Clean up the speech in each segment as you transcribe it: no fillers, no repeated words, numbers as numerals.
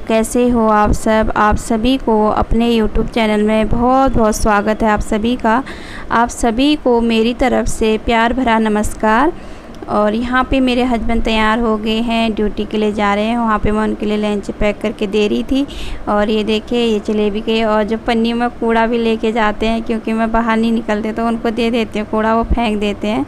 कैसे हो आप सब। आप सभी को अपने YouTube चैनल में बहुत बहुत स्वागत है। आप सभी का, आप सभी को मेरी तरफ से प्यार भरा नमस्कार। और यहाँ पे मेरे हस्बैंड तैयार हो गए हैं, ड्यूटी के लिए जा रहे हैं। वहाँ पे मैं उनके लिए लंच पैक करके दे रही थी। और ये देखिए ये चले भी गए। और जो पन्नी में कूड़ा भी लेके जाते हैं, क्योंकि मैं बाहर नहीं निकलते तो उनको दे देती हूँ कूड़ा, वो फेंक देते हैं।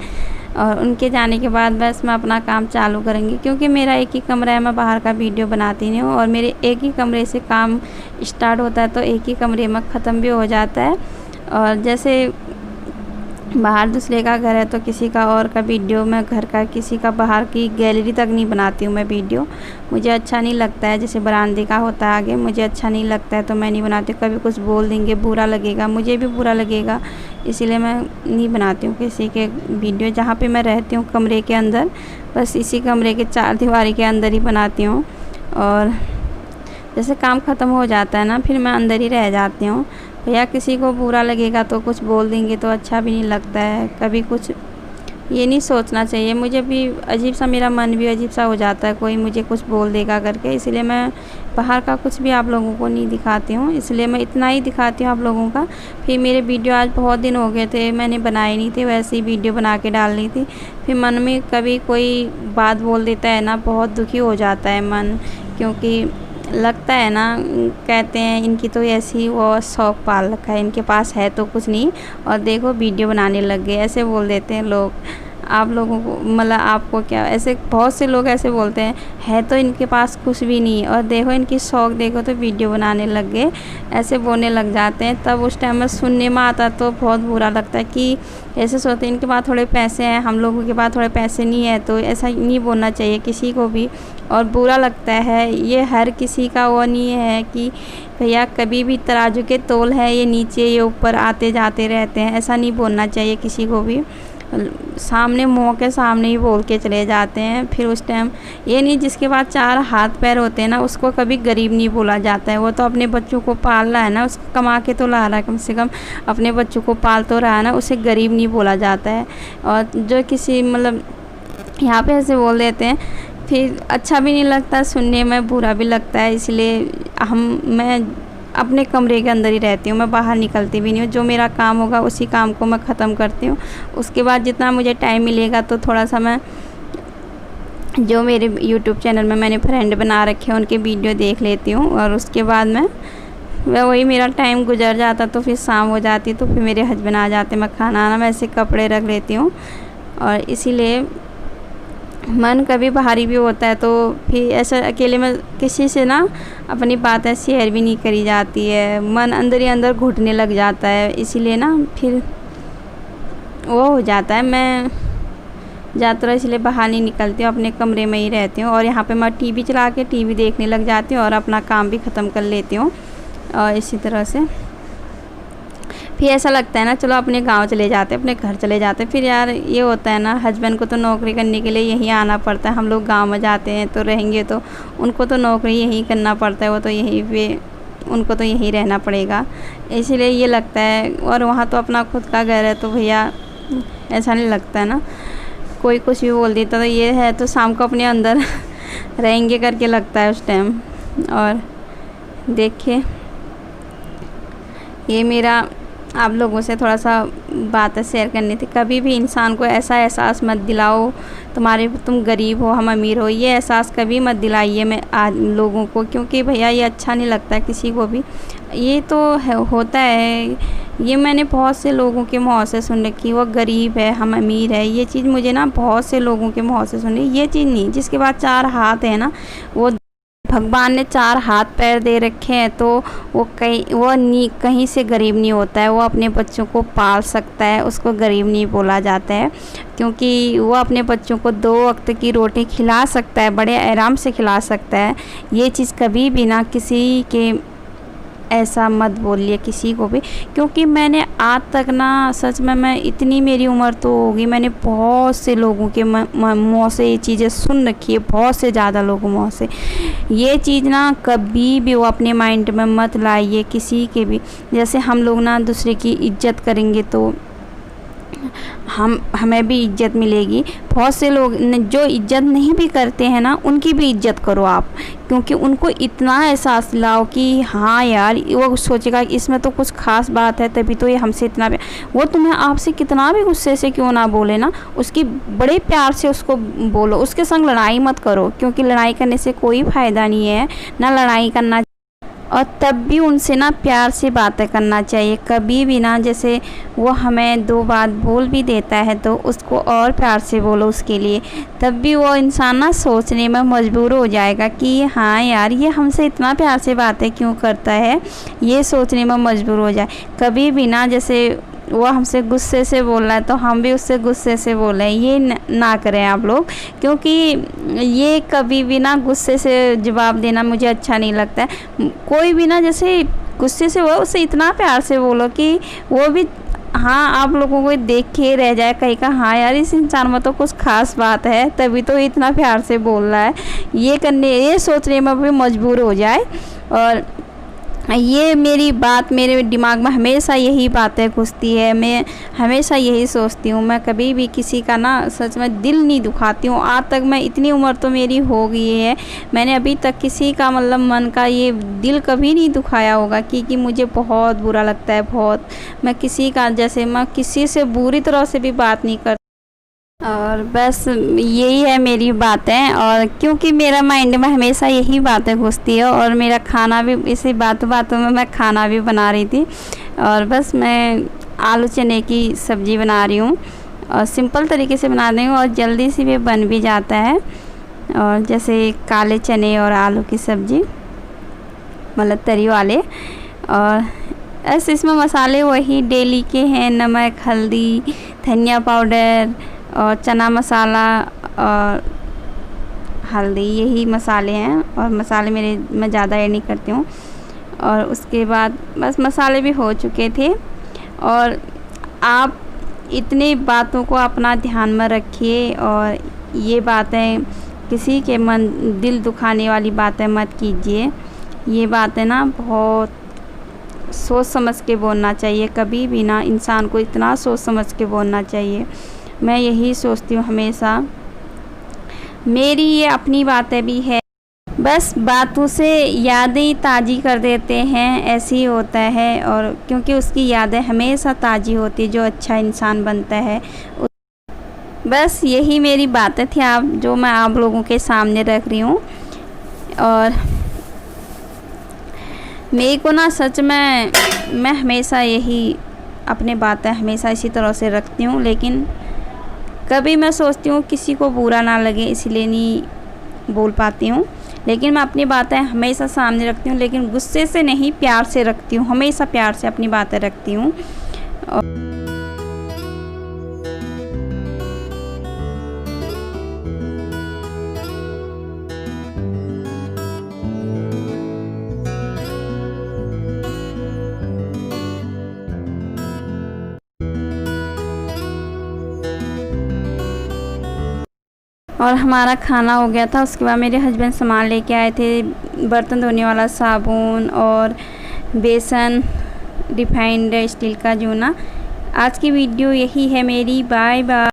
और उनके जाने के बाद बस मैं अपना काम चालू करूँगी, क्योंकि मेरा एक ही कमरा है, मैं बाहर का वीडियो बनाती नहीं हूँ। और मेरे एक ही कमरे से काम स्टार्ट होता है तो एक ही कमरे में ख़त्म भी हो जाता है। और जैसे बाहर दूसरे का घर है तो किसी का और का वीडियो, मैं घर का किसी का बाहर की गैलरी तक नहीं बनाती हूँ मैं वीडियो। मुझे अच्छा नहीं लगता है। जैसे बरामदे का होता है आगे, मुझे अच्छा नहीं लगता है तो मैं नहीं बनाती। कभी कुछ बोल देंगे, बुरा लगेगा, मुझे भी बुरा लगेगा, इसीलिए मैं नहीं बनाती हूँ किसी के वीडियो। जहाँ पे मैं रहती हूँ कमरे के अंदर, बस इसी कमरे के चार दीवारी के अंदर ही बनाती हूँ। और जैसे काम ख़त्म हो जाता है ना, फिर मैं अंदर ही रह जाती हूँ। भैया किसी को बुरा लगेगा तो कुछ बोल देंगे तो अच्छा भी नहीं लगता है। कभी कुछ ये नहीं सोचना चाहिए। मुझे भी अजीब सा, मेरा मन भी अजीब सा हो जाता है कोई मुझे कुछ बोल देगा करके। इसलिए मैं बाहर का कुछ भी आप लोगों को नहीं दिखाती हूँ। इसलिए मैं इतना ही दिखाती हूँ आप लोगों का। फिर मेरे वीडियो आज बहुत दिन हो गए थे, मैंने बनाए नहीं थे, वैसे ही वीडियो बना के डाल ली थी। फिर मन में कभी कोई बात बोल देता है ना, बहुत दुखी हो जाता है मन, क्योंकि लगता है ना, कहते हैं इनकी तो ऐसी वो शौक पाल रखा है, इनके पास है तो कुछ नहीं और देखो वीडियो बनाने लग गए, ऐसे बोल देते हैं लोग। आप लोगों को मतलब आपको क्या, ऐसे बहुत से लोग ऐसे बोलते हैं, है तो इनके पास कुछ भी नहीं और देखो इनकी शौक देखो तो वीडियो बनाने लग गए, ऐसे बोलने लग जाते हैं। तब उस टाइम में सुनने में आता तो बहुत बुरा लगता है कि ऐसे सोचते हैं इनके पास थोड़े पैसे हैं, हम लोगों के पास थोड़े पैसे नहीं है। तो ऐसा नहीं बोलना चाहिए किसी को भी, और बुरा लगता है। ये हर किसी का वो नहीं है कि भैया कभी भी तराजू के तोल है, ये नीचे ये ऊपर आते जाते रहते हैं, ऐसा नहीं बोलना चाहिए किसी को भी। सामने मुँह के सामने ही बोल के चले जाते हैं। फिर उस टाइम ये नहीं, जिसके पास चार हाथ पैर होते हैं ना, उसको कभी गरीब नहीं बोला जाता है। वो तो अपने बच्चों को पाल रहा है ना, उसको कमा के तो ला रहा है, कम से कम अपने बच्चों को पाल तो रहा है ना, उसे गरीब नहीं बोला जाता है। और जो किसी मतलब यहाँ पे ऐसे बोल देते हैं, फिर अच्छा भी नहीं लगता, सुनने में बुरा भी लगता है। इसलिए मैं अपने कमरे के अंदर ही रहती हूँ, मैं बाहर निकलती भी नहीं हूँ। जो मेरा काम होगा उसी काम को मैं ख़त्म करती हूँ। उसके बाद जितना मुझे टाइम मिलेगा तो थोड़ा सा मैं जो मेरे YouTube चैनल में मैंने फ्रेंड बना रखे हैं उनके वीडियो देख लेती हूँ। और उसके बाद मैं वही मेरा टाइम गुजर जाता, तो फिर शाम हो जाती तो फिर मेरे हस्बैंड आ जाते, मैं खाना आना वैसे कपड़े रख लेती हूँ। और इसीलिए मन कभी भारी भी होता है तो फिर ऐसा अकेले में किसी से ना अपनी बातें शेयर भी नहीं करी जाती है, मन अंदर ही अंदर घुटने लग जाता है। इसीलिए ना फिर वो हो जाता है, मैं ज़्यादातर इसलिए बाहर नहीं निकलती हूँ, अपने कमरे में ही रहती हूँ। और यहाँ पे मैं टीवी चला के टीवी देखने लग जाती हूँ और अपना काम भी ख़त्म कर लेती हूँ। और इसी तरह से फिर ऐसा लगता है ना, चलो अपने गांव चले जाते, अपने घर चले जाते। फिर यार ये होता है ना, हस्बैंड को तो नौकरी करने के लिए यहीं आना पड़ता है, हम लोग गांव में जाते हैं तो रहेंगे तो उनको तो नौकरी यहीं करना पड़ता है, वो तो यहीं पे उनको तो यहीं रहना पड़ेगा। इसीलिए ये लगता है। और वहाँ तो अपना खुद का घर है तो भैया ऐसा नहीं लगता है ना, कोई कुछ भी बोल देता तो ये है तो शाम को अपने अंदर रहेंगे करके लगता है उस टाइम। और देखिए ये मेरा आप लोगों से थोड़ा सा बातें शेयर करनी थी। कभी भी इंसान को ऐसा एहसास मत दिलाओ तुम गरीब हो हम अमीर हो, ये एहसास कभी मत दिलाइए मैं आज लोगों को, क्योंकि भैया ये अच्छा नहीं लगता है किसी को भी। ये तो होता है, ये मैंने बहुत से लोगों के मुँह से सुन रखी, वो गरीब है हम अमीर है, ये चीज़ मुझे ना बहुत से लोगों के मुँह से सुनी। ये चीज़ नहीं, जिसके पास चार हाथ है ना, वो भगवान ने चार हाथ पैर दे रखे हैं तो वो कहीं से गरीब नहीं होता है। वो अपने बच्चों को पाल सकता है, उसको गरीब नहीं बोला जाता है, क्योंकि वो अपने बच्चों को 2 वक्त की रोटी खिला सकता है, बड़े आराम से खिला सकता है। ये चीज़ कभी भी ना किसी के ऐसा मत बोलिए किसी को भी, क्योंकि मैंने आज तक ना सच में, मैं इतनी मेरी उम्र तो होगी, मैंने बहुत से लोगों के मुँह से ये चीज़ें सुन रखी है, बहुत से ज़्यादा लोगों मुँह से। ये चीज़ ना कभी भी वो अपने माइंड में मत लाइए किसी के भी। जैसे हम लोग ना दूसरे की इज्जत करेंगे तो हमें भी इज्जत मिलेगी। बहुत से लोग जो इज्जत नहीं भी करते हैं ना, उनकी भी इज्जत करो आप, क्योंकि उनको इतना एहसास दिलाओ कि हाँ यार, वो सोचेगा कि इसमें तो कुछ ख़ास बात है, तभी तो ये हमसे इतना वो तुम्हें आपसे कितना भी गुस्से से क्यों ना बोले ना, उसकी बड़े प्यार से उसको बोलो। उसके संग लड़ाई मत करो, क्योंकि लड़ाई करने से कोई फ़ायदा नहीं है, ना लड़ाई करना। और तब भी उनसे ना प्यार से बातें करना चाहिए। कभी भी ना, जैसे वो हमें 2 बात बोल भी देता है तो उसको और प्यार से बोलो उसके लिए, तब भी वो इंसान ना सोचने में मजबूर हो जाएगा कि हाँ यार, ये हमसे इतना प्यार से बातें क्यों करता है, ये सोचने में मजबूर हो जाए। कभी भी ना, जैसे वो हमसे गुस्से से बोल रहा है तो हम भी उससे गुस्से से बोलें, ये ना करें आप लोग, क्योंकि ये कभी भी ना गुस्से से जवाब देना मुझे अच्छा नहीं लगता है। कोई भी ना, जैसे गुस्से से वो उससे इतना प्यार से बोलो कि वो भी हाँ, आप लोगों को देख के रह जाए, कहेगा हाँ यार, इस इंसान में तो कुछ ख़ास बात है, तभी तो इतना प्यार से बोल रहा है, ये सोचने में भी मजबूर हो जाए। और ये मेरी बात मेरे दिमाग में हमेशा यही बातें घुसती है, मैं हमेशा यही सोचती हूँ। मैं कभी भी किसी का ना सच में दिल नहीं दुखाती हूँ। आज तक मैं इतनी उम्र तो मेरी हो गई है, मैंने अभी तक किसी का मतलब मन का ये दिल कभी नहीं दुखाया होगा, क्योंकि मुझे बहुत बुरा लगता है, बहुत। मैं किसी का, जैसे मैं किसी से बुरी तरह से भी बात नहीं करती। और बस यही है मेरी बातें, और क्योंकि मेरा माइंड में हमेशा यही बातें घुसती है। और मेरा खाना भी इसी बातों में मैं खाना भी बना रही थी, और बस मैं आलू चने की सब्ज़ी बना रही हूँ, और सिंपल तरीके से बना रही हूँ, और जल्दी से भी बन भी जाता है। और जैसे काले चने और आलू की सब्ज़ी, मतलब तरी वाले। और ऐसे इसमें मसाले वही डेली के हैं, नमक, हल्दी, धनिया पाउडर और चना मसाला और हल्दी, यही मसाले हैं। और मसाले मैं ज़्यादा ऐड नहीं करती हूँ। और उसके बाद बस मसाले भी हो चुके थे। और आप इतनी बातों को अपना ध्यान में रखिए, और ये बातें किसी के दिल दुखाने वाली बातें मत कीजिए। ये बातें ना बहुत सोच समझ के बोलना चाहिए, कभी भी ना इंसान को इतना सोच समझ के बोलना चाहिए। मैं यही सोचती हूँ हमेशा। मेरी ये अपनी बातें भी है, बस बातों से यादें ताज़ी कर देते हैं, ऐसे ही होता है। और क्योंकि उसकी यादें हमेशा ताज़ी होती है जो अच्छा इंसान बनता है। बस यही मेरी बातें थी जो मैं आप लोगों के सामने रख रही हूँ। और मेरे को ना सच में, मैं हमेशा यही अपने बातें हमेशा इसी तरह से रखती हूँ, लेकिन कभी मैं सोचती हूँ किसी को बुरा ना लगे, इसलिए नहीं बोल पाती हूँ। लेकिन मैं अपनी बातें हमेशा सामने रखती हूँ, लेकिन गुस्से से नहीं, प्यार से रखती हूँ, हमेशा प्यार से अपनी बातें रखती हूँ। और हमारा खाना हो गया था। उसके बाद मेरे हस्बैंड सामान लेके आए थे, बर्तन धोने वाला साबुन और बेसन, रिफाइंड स्टील का जूना। आज की वीडियो यही है मेरी। Bye bye.